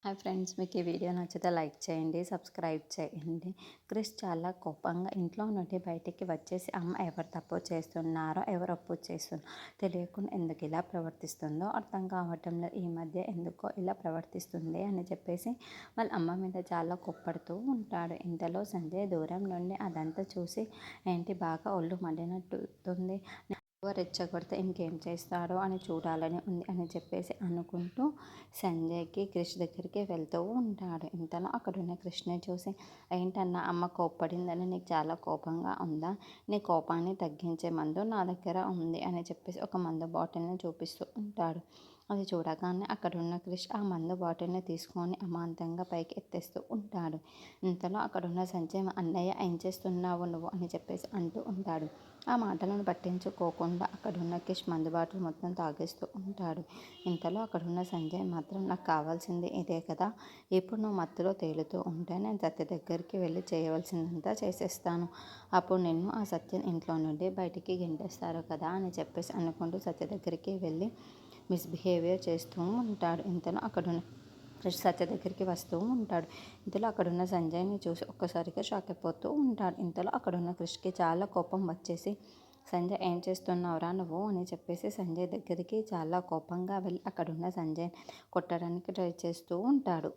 Hi friends, మీకు ఈ video నచ్చితే లైక్ చేయండి, సబ్స్క్రైబ్ చేయండి. క్రిష్ చాలా కోపంగా ఇంట్లో నుండి బయటికి వచ్చేసి అమ్మ ఎవరు తప్పు చేస్తున్నారో ఎవరు ఒప్పు చేస్తున్నారో తెలియకుండా ఎందుకు ఇలా ప్రవర్తిస్తుందో అర్థం కావటం లేదు. ఈ మధ్య ఎందుకో ఇలా ప్రవర్తిస్తుంది అని చెప్పేసి వాళ్ళ అమ్మ మీద చాలా కోప్పడుతూ ఉంటాడు. ఇంతలో సంజయ్ దూరం నుండి అదంతా చూసి ఏంటి బాగా ఒళ్ళు మండినట్టుంది, రెచ్చగొడితే ఇంకేం చేస్తాడో అని చూడాలని ఉంది అని చెప్పేసి అనుకుంటూ సంజయ్కి క్రిష్ దగ్గరికి వెళ్తూ ఉంటాడు. ఇంతలో అక్కడున్న క్రిష్ని చూసి, ఏంటన్నా అమ్మ కోప్పడిందని నీకు చాలా కోపంగా ఉందా? నీ కోపాన్ని తగ్గించే మందు నా దగ్గర ఉంది అని చెప్పేసి ఒక మందు బాటిల్ని చూపిస్తూ ఉంటాడు. అది చూడగానే అక్కడున్న క్రిష్ ఆ మందు బాటిల్ని తీసుకొని అమాంతంగా పైకి ఎత్తేస్తూ ఉంటాడు. ఇంతలో అక్కడున్న సంజయ్, అన్నయ్య ఏం చేస్తున్నావు నువ్వు అని చెప్పేసి అంటూ ఉంటాడు. ఆ మాటలను పట్టించుకోకుండా అక్కడున్న క్రిష్ మందు బాటిల్ మొత్తం తాగేస్తూ ఉంటాడు. ఇంతలో అక్కడున్న సంజయ్ మాత్రం, నాకు కావాల్సింది ఇదే కదా, ఇప్పుడు నువ్వు మత్తులో తేలుతూ ఉంటే నేను సత్య దగ్గరికి వెళ్ళి చేయవలసిందంతా చేసేస్తాను. అప్పుడు నిన్ను ఆ సత్యం ఇంట్లో నుండి బయటికి గెంటేస్తారు కదా అని చెప్పేసి అనుకుంటూ సత్య దగ్గరికి వెళ్ళి మిస్బిహేవియర్ చేస్తూ ఉంటాడు. ఇంతలో అక్కడున్న క్రిష్ సత్య దగ్గరికి వస్తూ ఉంటాడు. ఇంతలో అక్కడున్న సంజయ్ని చూసి ఒక్కసారిగా షాక్ అయిపోతూ ఉంటాడు. ఇంతలో అక్కడున్న క్రిష్కి చాలా కోపం వచ్చేసి, సంజయ్ ఏం చేస్తున్నావురా నువ్వు అని చెప్పేసి సంజయ్ దగ్గరికి చాలా కోపంగా వెళ్ళి అక్కడున్న సంజయ్ కొట్టడానికి ట్రై చేస్తూ ఉంటాడు.